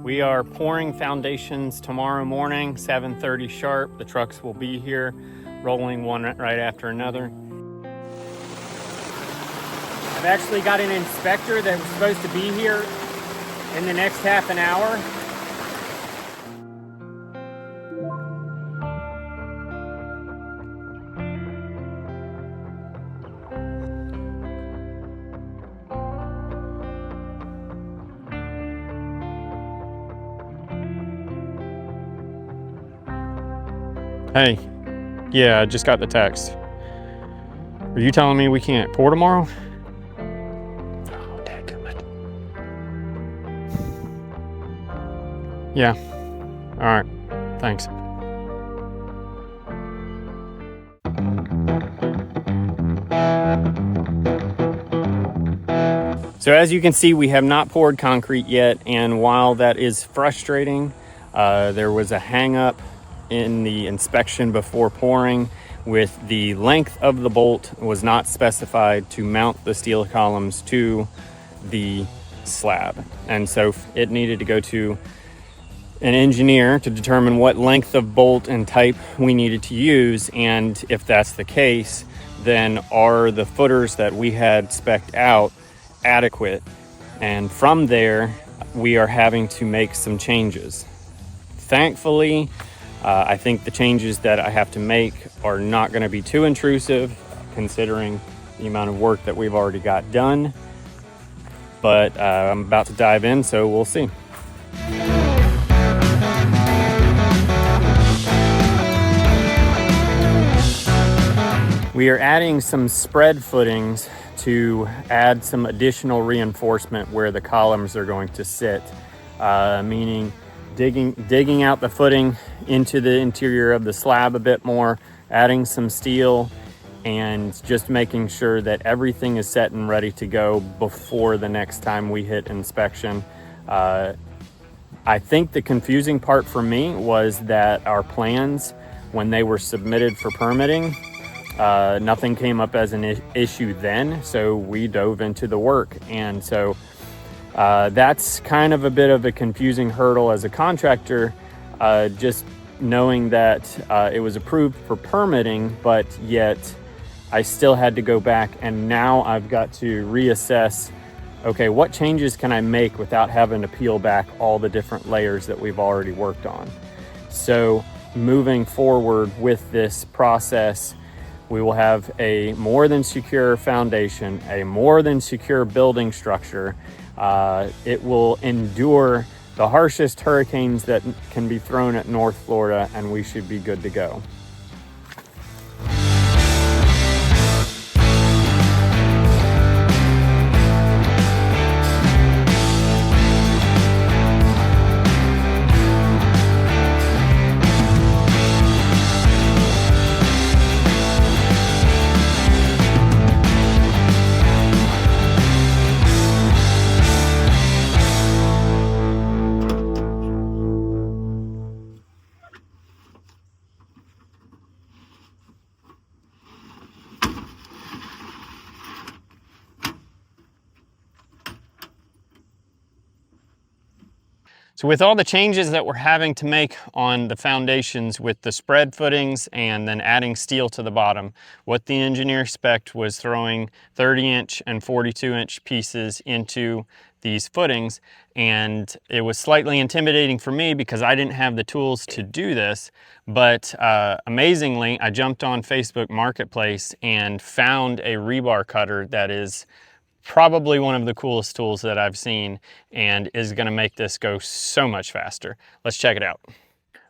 We are pouring foundations tomorrow morning, 7:30 sharp. The trucks will be here, rolling one right after another. I've actually got an inspector that was supposed to be here in the next half an hour. Hey, yeah, I just got the text. Are you telling me we can't pour tomorrow? Oh, dadgummit. Yeah, all right, thanks. So as you can see, we have not poured concrete yet, and while that is frustrating, there was a hang up in the inspection before pouring with the length of the bolt was not specified to mount the steel columns to the slab, and so it needed to go to an engineer to determine what length of bolt and type we needed to use, and if that's the case, then are the footers that we had spec'd out adequate? And from there, we are having to make some changes. Thankfully, I think the changes that I have to make are not going to be too intrusive, considering the amount of work that we've already got done. But I'm about to dive in, so we'll see. We are adding some spread footings to add some additional reinforcement where the columns are going to sit, meaning digging out the footing into the interior of the slab a bit more, adding some steel, and just making sure that everything is set and ready to go before the next time we hit inspection. I think the confusing part for me was that our plans, when they were submitted for permitting, nothing came up as an issue then, so we dove into the work. And so that's kind of a bit of a confusing hurdle as a contractor, just knowing that it was approved for permitting, but yet I still had to go back, and now I've got to reassess, okay, what changes can I make without having to peel back all the different layers that we've already worked on? So moving forward with this process, we will have a more than secure foundation, a more than secure building structure. It will endure the harshest hurricanes that can be thrown at North Florida, and we should be good to go. So with all the changes that we're having to make on the foundations with the spread footings and then adding steel to the bottom, what the engineer spec'd was throwing 30-inch and 42-inch pieces into these footings, and it was slightly intimidating for me because I didn't have the tools to do this. But amazingly, I jumped on Facebook Marketplace and found a rebar cutter that is probably one of the coolest tools that I've seen and is going to make this go so much faster. Let's check it out.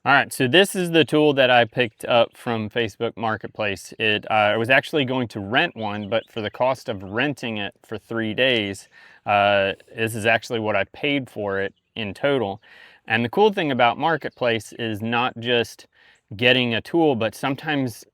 All right, so this is the tool that I picked up from Facebook Marketplace. I was actually going to rent one, but for the cost of renting it for 3 days, this is actually what I paid for it in total. And the cool thing about Marketplace is not just getting a tool, but sometimes,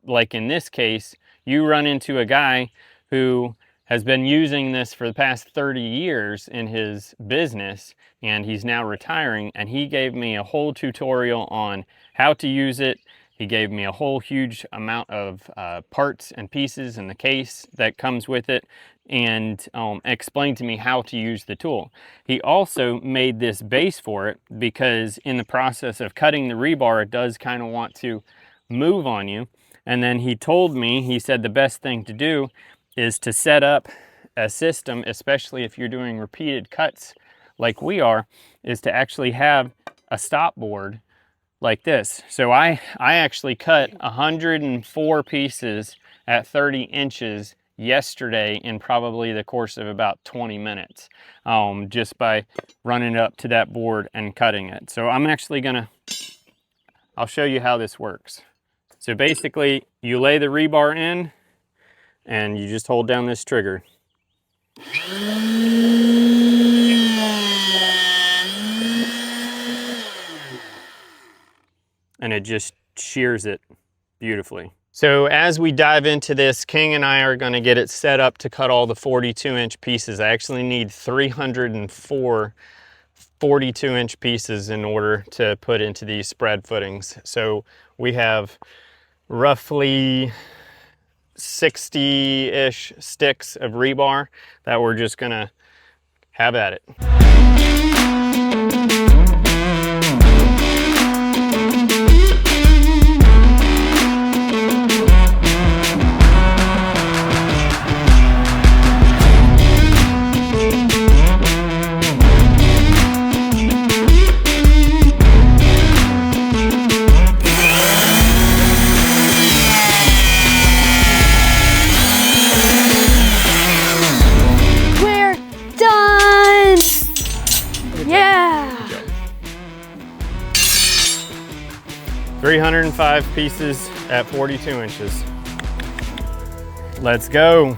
like in this case, you run into a guy who has been using this for the past 30 years in his business, and he's now retiring, and he gave me a whole tutorial on how to use it. He gave me a whole huge amount of parts and pieces and the case that comes with it and explained to me how to use the tool. He also made this base for it because in the process of cutting the rebar, it does kind of want to move on you. And then he told me, he said the best thing to do is to set up a system, especially if you're doing repeated cuts like we are, is to actually have a stop board like this. So I actually cut 104 pieces at 30 inches yesterday in probably the course of about 20 minutes, just by running it up to that board and cutting it. So I'm actually I'll show you how this works. So basically you lay the rebar in and you just hold down this trigger. And it just shears it beautifully. So as we dive into this, King and I are gonna get it set up to cut all the 42-inch pieces. I actually need 304 42-inch pieces in order to put into these spread footings. So we have roughly 60-ish sticks of rebar that we're just gonna have at it. Done! Yeah! 305 pieces at 42 inches. Let's go. All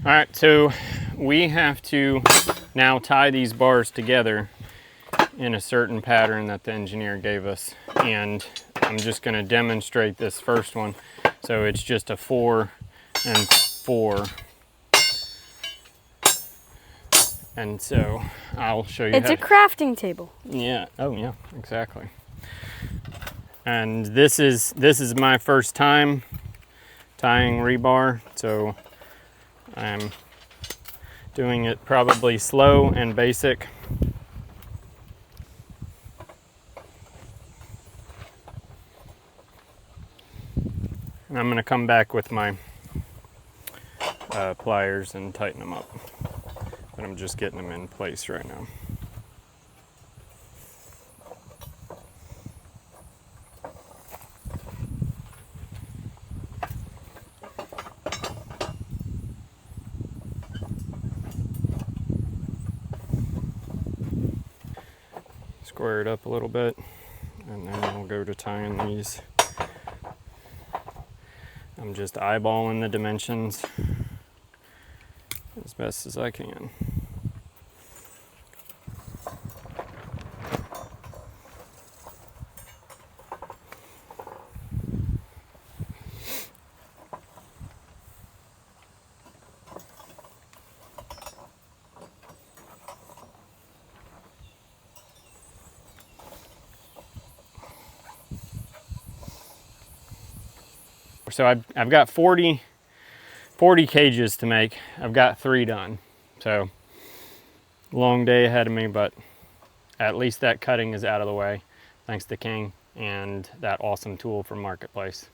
right, so we have to now tie these bars together in a certain pattern that the engineer gave us. And I'm just gonna demonstrate this first one. So it's just a 4 and 4. And so I'll show you. It's a crafting table. Yeah. Oh yeah, exactly. And this is my first time tying rebar, so I'm doing it probably slow and basic. And I'm gonna come back with my pliers and tighten them up. But I'm just getting them in place right now. Square it up a little bit, and then we'll go to tying these. I'm just eyeballing the dimensions as best as I can. So I've got 40 cages to make. I've got 3 done. So long day ahead of me, but at least that cutting is out of the way, thanks to King and that awesome tool from Marketplace.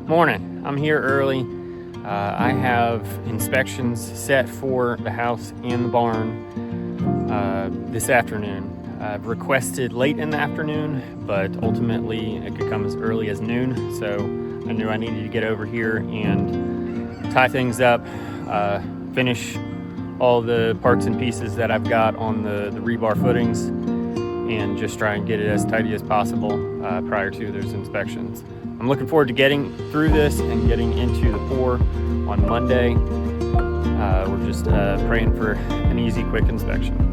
Morning, I'm here early. I have inspections set for the house and the barn this afternoon. I've requested late in the afternoon, but ultimately it could come as early as noon. So I knew I needed to get over here and tie things up, finish all the parts and pieces that I've got on the rebar footings, and just try and get it as tidy as possible prior to those inspections. I'm looking forward to getting through this and getting into the pour on Monday. We're just praying for an easy, quick inspection.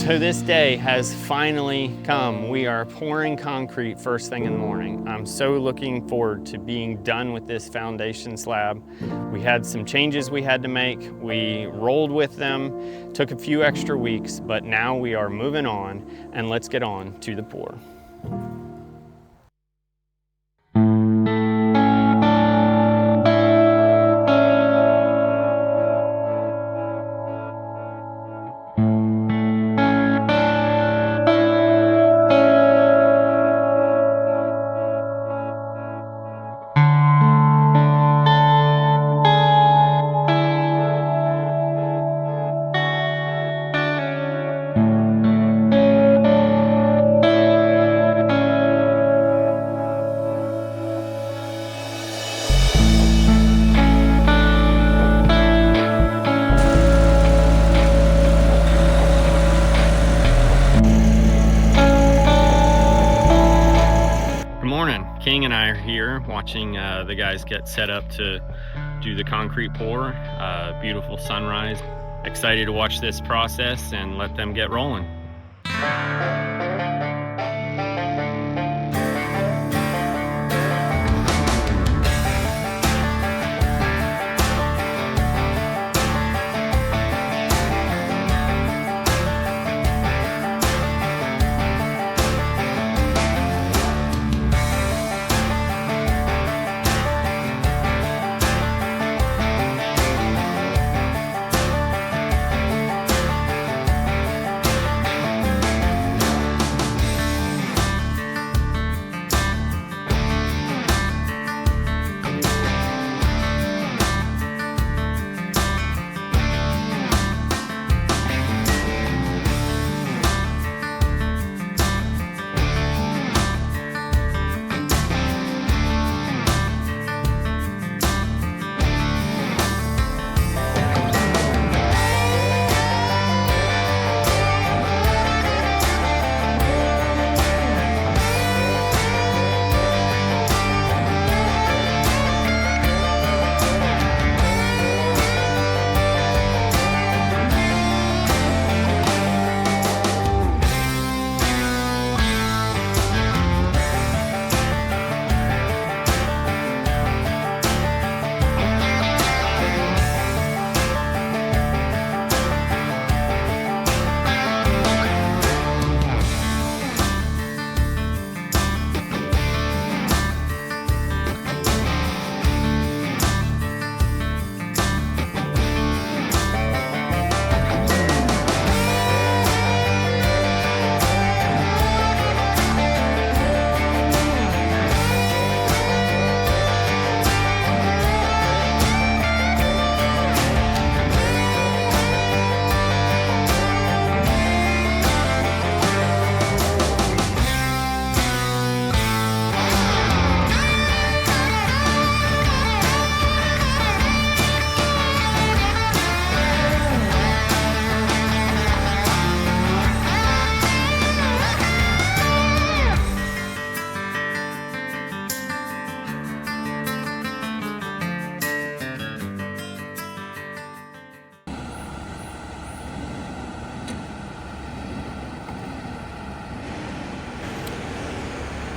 So this day has finally come. We are pouring concrete first thing in the morning. I'm so looking forward to being done with this foundation slab. We had some changes we had to make. We rolled with them, took a few extra weeks, but now we are moving on, and let's get on to the pour. King and I are here watching the guys get set up to do the concrete pour. Beautiful sunrise. Excited to watch this process and let them get rolling.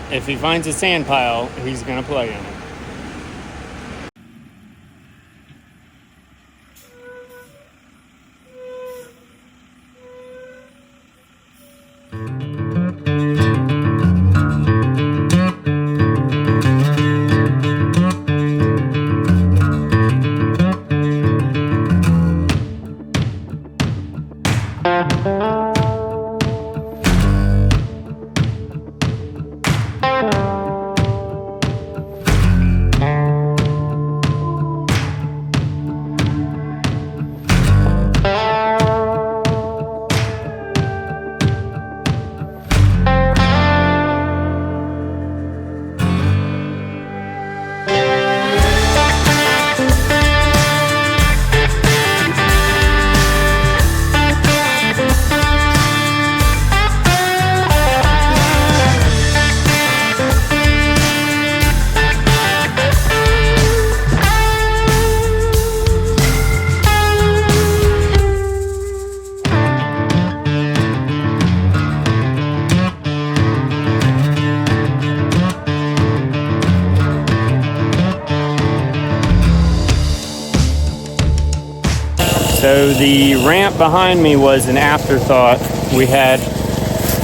If he finds a sand pile, he's gonna play in it. So the ramp behind me was an afterthought. We had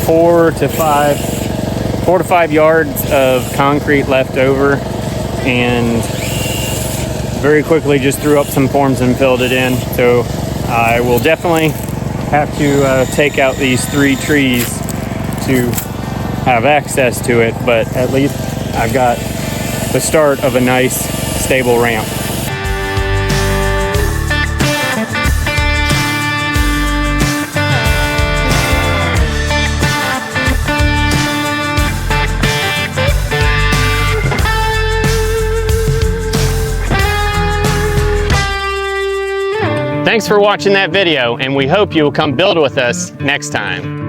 4 to 5 yards of concrete left over, and very quickly just threw up some forms and filled it in. So I will definitely have to take out these 3 trees to have access to it, but at least I've got the start of a nice stable ramp. Thanks for watching that video, and we hope you will come build with us next time.